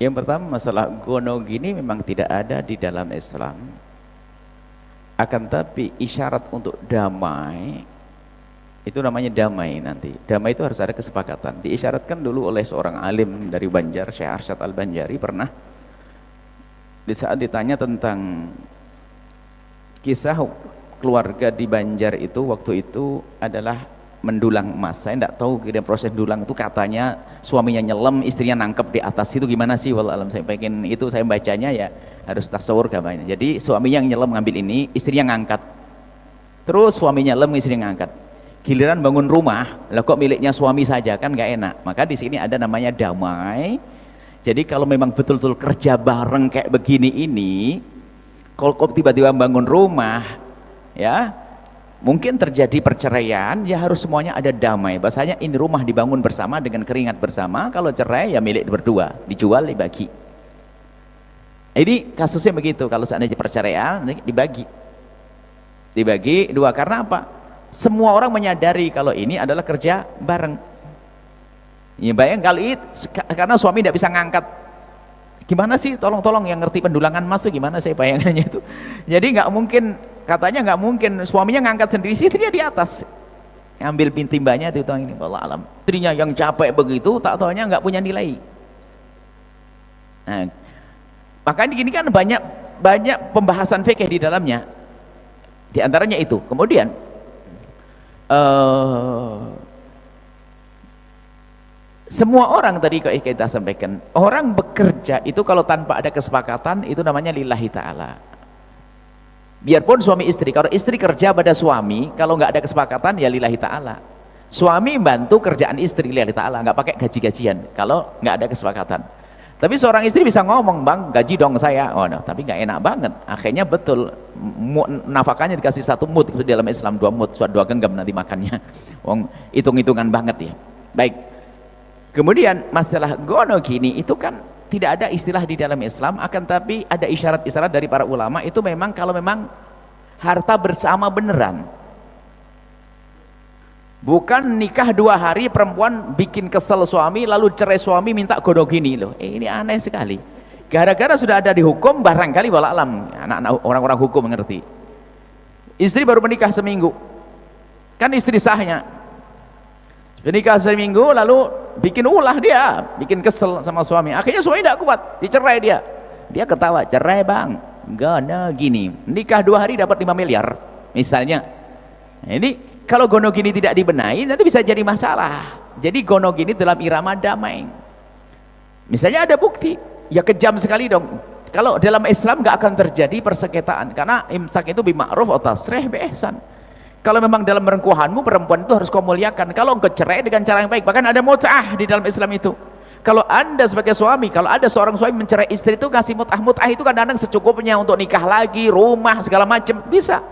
Yang pertama, masalah gono gini memang tidak ada di dalam Islam. Akan tapi isyarat untuk damai itu namanya damai nanti. Damai itu harus ada kesepakatan. Diisyaratkan dulu oleh seorang alim dari Banjar, Syekh Arsyad Al-Banjari, pernah di saat ditanya tentang kisah keluarga di Banjar itu, waktu itu adalah mendulang emas. Saya tidak tahu kemudian proses dulang itu, katanya suaminya nyelam, istrinya nangkep di atas. Itu gimana sih? Wallah alam, saya pengen itu, saya bacanya ya harus tasawur gambarnya. Jadi suaminya yang nyelam ngambil ini, istrinya ngangkat. Terus suaminya nyelam, istrinya ngangkat. Giliran bangun rumah, lah kok miliknya suami saja, kan nggak enak. Maka di sini ada namanya damai. Jadi kalau memang betul-betul kerja bareng kayak begini ini, kalau tiba-tiba bangun rumah, ya mungkin terjadi perceraian, ya harus semuanya ada damai. Bahasanya ini rumah dibangun bersama dengan keringat bersama. Kalau cerai ya milik berdua, dijual dibagi. Ini kasusnya begitu. Kalau seandainya perceraian dibagi dua. Karena apa? Semua orang menyadari kalau ini adalah kerja bareng. Ya bayang kali itu, karena suami tidak bisa ngangkat. Gimana sih, tolong yang ngerti pendulangan emas itu gimana, saya bayangannya itu. Jadi nggak mungkin, katanya nggak mungkin suaminya ngangkat sendiri, istrinya di atas ambil timbanya di utang ini. Wallah alam, istrinya yang capek begitu, tak taunya nggak punya nilai. Nah, makanya ini kan banyak pembahasan fikih di dalamnya, di antaranya itu. Kemudian semua orang tadi kita sampaikan, orang bekerja itu kalau tanpa ada kesepakatan itu namanya lillahi ta'ala. Biarpun suami istri, kalau istri kerja pada suami, kalau nggak ada kesepakatan ya lillahi ta'ala. Suami bantu kerjaan istri lillahi ta'ala, nggak pakai gaji-gajian kalau nggak ada kesepakatan. Tapi seorang istri bisa ngomong, bang gaji dong saya, oh no, tapi nggak enak banget. Akhirnya betul nafkahnya dikasih 1 mud di dalam Islam, 2 mud, 2 genggam nanti makannya. Wong hitung-hitungan banget ya. Baik. Kemudian masalah gono gini itu kan tidak ada istilah di dalam Islam, akan tapi ada isyarat-isyarat dari para ulama. Itu memang kalau memang harta bersama beneran, bukan nikah 2 hari perempuan bikin kesel suami lalu cerai suami minta gono gini loh. Ini aneh sekali. Gara-gara sudah ada di hukum, barangkali wala alam anak-anak orang-orang hukum mengerti. Istri baru menikah seminggu, kan istri sahnya menikah seminggu lalu bikin ulah, dia bikin kesel sama suami. Akhirnya suami tidak kuat, dicerai dia ketawa, cerai bang, gono gini, nikah 2 hari dapat 5 miliar misalnya. Ini kalau gono gini tidak dibenahi nanti bisa jadi masalah. Jadi gono gini dalam irama damai, misalnya ada bukti, ya kejam sekali dong. Kalau dalam Islam nggak akan terjadi persengketaan, karena imsak itu bima'ruf atau tasrih bi ihsan. Kalau memang dalam rengkuhanmu perempuan itu harus kau muliakan. Kalau engkau cerai dengan cara yang baik, bahkan ada mut'ah di dalam Islam itu. Kalau anda sebagai suami, kalau ada seorang suami mencerai istri itu kasih mut'ah, mut'ah itu kadang-kadang secukupnya untuk nikah lagi, rumah segala macam bisa.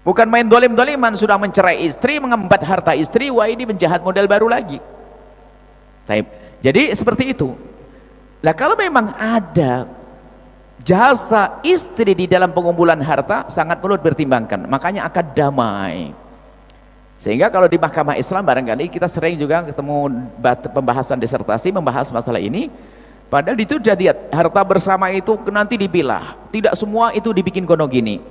Bukan main dolim-doliman, sudah mencerai istri, mengembat harta istri, wah ini penjahat model baru lagi. Jadi seperti itu. Nah kalau memang ada jasa istri di dalam pengumpulan harta, sangat perlu dipertimbangkan, makanya akan damai. Sehingga kalau di mahkamah Islam barangkali kita sering juga ketemu pembahasan disertasi membahas masalah ini, padahal itu sudah lihat harta bersama itu nanti dipilah, tidak semua itu dibikin gono gini.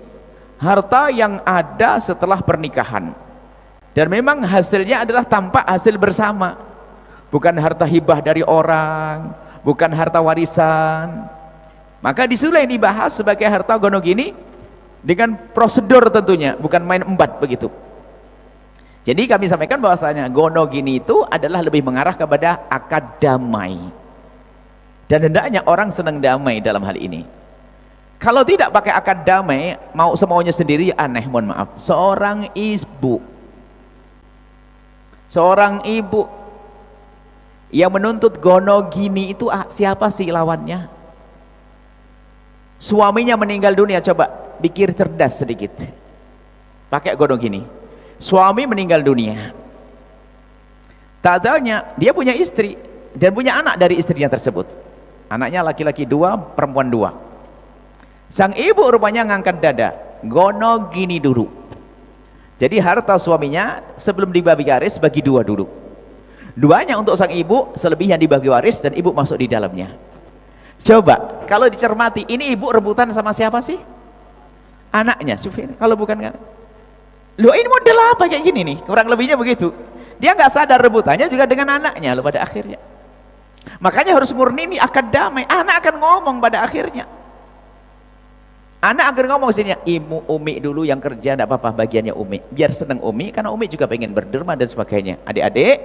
Harta yang ada setelah pernikahan dan memang hasilnya adalah tanpa hasil bersama, bukan harta hibah dari orang, bukan harta warisan. Maka disitulah yang dibahas sebagai harta gono gini dengan prosedur tentunya, bukan main embat begitu. Jadi kami sampaikan bahwasanya gono gini itu adalah lebih mengarah kepada akad damai, dan hendaknya orang senang damai dalam hal ini. Kalau tidak pakai akad damai, mau semaunya sendiri, aneh, mohon maaf. Seorang ibu yang menuntut gono gini itu siapa sih lawannya? Suaminya meninggal dunia, coba pikir cerdas sedikit, pakai gono gini. Suami meninggal dunia, tak taunya dia punya istri dan punya anak dari istrinya tersebut. Anaknya laki-laki 2, perempuan 2. Sang ibu rupanya ngangkat dada, gono gini dulu. Jadi harta suaminya sebelum dibagi garis bagi 2 dulu. Duanya untuk sang ibu, selebihnya dibagi waris dan ibu masuk di dalamnya. Coba kalau dicermati, ini ibu rebutan sama siapa sih? Anaknya. Kalau bukan kan, loh ini model apa kayak gini nih, kurang lebihnya begitu. Dia nggak sadar rebutannya juga dengan anaknya loh pada akhirnya. Makanya harus murni, ini akad damai. Anak akan ngomong pada akhirnya, anak akan ngomong sini, ibu umi dulu yang kerja, tidak apa-apa bagiannya umi, biar seneng umi, karena umi juga pengen berderma dan sebagainya. Adik-adik,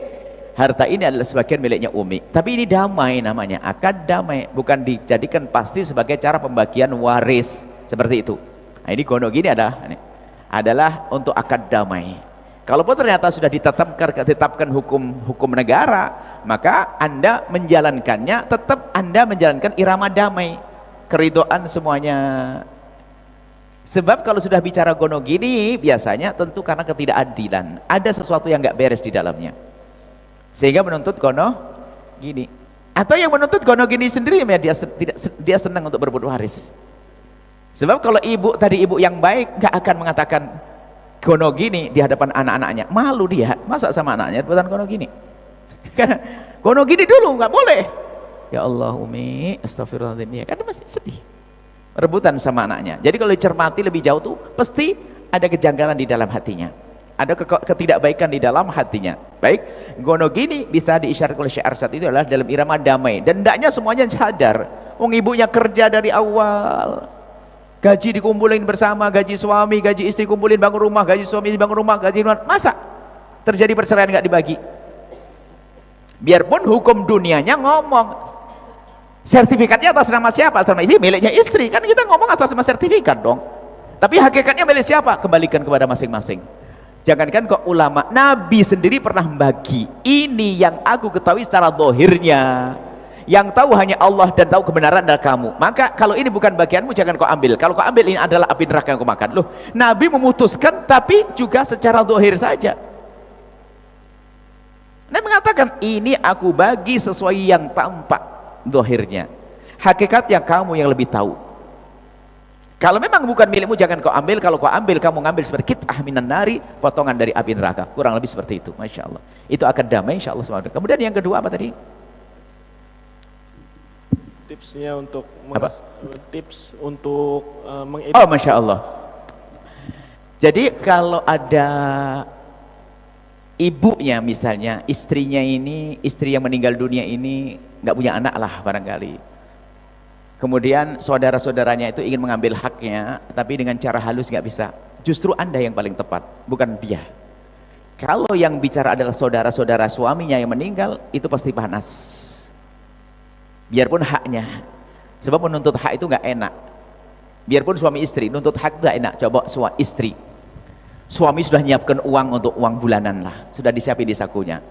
harta ini adalah sebagian miliknya umi, tapi ini damai namanya, akad damai, bukan dijadikan pasti sebagai cara pembagian waris seperti itu. Nah, ini gono gini adalah untuk akad damai. Kalaupun ternyata sudah ditetapkan hukum negara, maka Anda menjalankannya, tetap Anda menjalankan irama damai, keridhaan semuanya. Sebab kalau sudah bicara gono gini, biasanya tentu karena ketidakadilan, ada sesuatu yang nggak beres di dalamnya, sehingga menuntut gono gini. Atau yang menuntut gono gini sendiri, ya dia senang untuk berebut waris. Sebab kalau ibu tadi, ibu yang baik, nggak akan mengatakan gono gini di hadapan anak-anaknya, malu dia, masa sama anaknya rebutan gono gini. Karena gono gini dulu nggak boleh. Ya Allah umi, astagfirullahaladzim, ya kan masih sedih rebutan sama anaknya. Jadi kalau dicermati lebih jauh tuh pasti ada kejanggalan di dalam hatinya, ada ketidakbaikan di dalam hatinya. Baik, gono gini bisa diisyaratkan oleh Syekh Arsyad itu adalah dalam irama damai, dan hendaknya semuanya sadar. Wong ibunya kerja dari awal, gaji dikumpulin bersama, gaji suami, gaji istri kumpulin, bangun rumah, gaji suami bangun rumah, gaji rumah, masa terjadi perceraian nggak dibagi? Biarpun hukum dunianya ngomong sertifikatnya atas nama siapa, atas nama istri, miliknya istri, kan kita ngomong atas nama sertifikat dong, tapi hakikatnya milik siapa? Kembalikan kepada masing-masing. Jangankan kok ulama, Nabi sendiri pernah membagi, ini yang aku ketahui secara zahirnya, yang tahu hanya Allah dan tahu kebenaran adalah kamu, maka kalau ini bukan bagianmu jangan kau ambil, kalau kau ambil ini adalah api neraka yang kau makan. Loh, Nabi memutuskan tapi juga secara zahir saja. Nabi mengatakan ini aku bagi sesuai yang tampak zahirnya, hakikatnya kamu yang lebih tahu. Kalau memang bukan milikmu jangan kau ambil, kalau kau ambil kamu ngambil seperti kit'ah minan nari, potongan dari api neraka, kurang lebih seperti itu. Masya Allah, itu akan damai insya Allah. Kemudian yang kedua apa tadi? Tipsnya untuk tips untuk oh Masya Allah. Jadi kalau ada ibunya misalnya, istrinya ini, istri yang meninggal dunia ini nggak punya anak lah barangkali, kemudian saudara-saudaranya itu ingin mengambil haknya tapi dengan cara halus nggak bisa, justru Anda yang paling tepat, bukan dia. Kalau yang bicara adalah saudara-saudara suaminya yang meninggal, itu pasti panas, biarpun haknya, sebab menuntut hak itu nggak enak. Biarpun suami istri nuntut hak itu enak. Coba suami istri, suami sudah nyiapkan uang untuk uang bulanan lah, sudah disiapin di sakunya.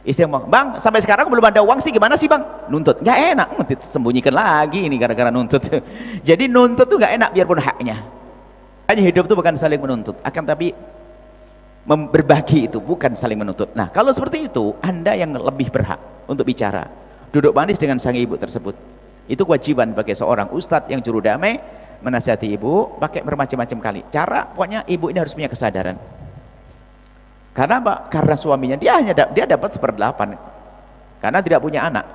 Istri ngomong, bang sampai sekarang belum ada uang sih, gimana sih bang? Nuntut nggak enak, sembunyikan lagi ini gara-gara nuntut. Jadi nuntut tuh nggak enak biarpun haknya. Hanya hidup itu bukan saling menuntut, akan tapi berbagi, itu bukan saling menuntut. Nah kalau seperti itu, Anda yang lebih berhak untuk bicara, duduk manis dengan sang ibu tersebut. Itu kewajiban bagi seorang ustadz yang juru damai, menasihati ibu pakai bermacam-macam kali cara. Pokoknya ibu ini harus punya kesadaran. Karena apa? Karena suaminya dia dapat 1/8 karena tidak punya anak,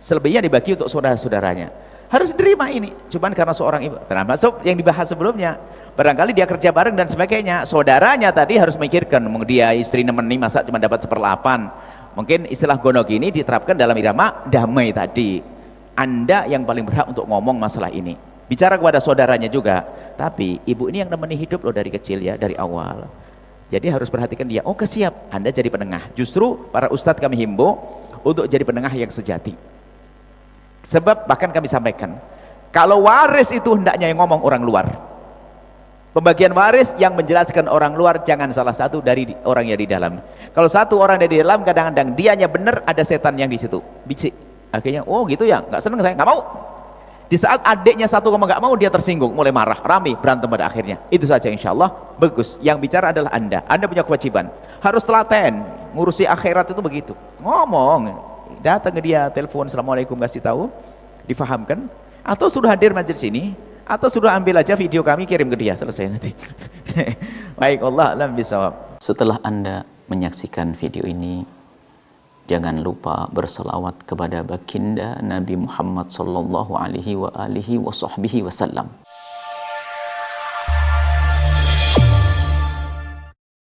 selebihnya dibagi untuk saudara-saudaranya. Harus diterima ini, cuman karena seorang ibu. Termasuk yang dibahas sebelumnya, barangkali dia kerja bareng dan sebagainya, saudaranya tadi harus memikirkan, dia istri nemeni masa cuma dapat 1/8. Mungkin istilah gono gini diterapkan dalam irama damai tadi. Anda yang paling berhak untuk ngomong masalah ini, bicara kepada saudaranya juga. Tapi ibu ini yang nemeni hidup loh dari kecil ya, dari awal. Jadi harus perhatikan dia. Oh siap, Anda jadi penengah. Justru para ustadz kami himbau untuk jadi penengah yang sejati. Sebab bahkan kami sampaikan, kalau waris itu hendaknya yang ngomong orang luar. Pembagian waris yang menjelaskan orang luar, jangan salah satu dari orang yang di dalam. Kalau satu orang dari dalam, kadang-kadang dianya benar, ada setan yang di situ bisik. Akhirnya, oh gitu ya, nggak seneng saya, nggak mau. Di saat adiknya satu ngomong nggak mau, dia tersinggung, mulai marah, rame, berantem pada akhirnya. Itu saja, insya Allah bagus. Yang bicara adalah Anda. Anda punya kewajiban, harus telaten ngurusi akhirat itu begitu. Ngomong, datang ke dia, telepon, assalamualaikum, kasih tahu, difahamkan. Atau sudah hadir majelis ini, atau sudah ambil aja video kami, kirim ke dia, selesai nanti. Baik, Allah alam bisawab. Setelah Anda menyaksikan video ini, Jangan lupa berselawat kepada baginda Nabi Muhammad sallallahu alaihi wa alihi wasallam.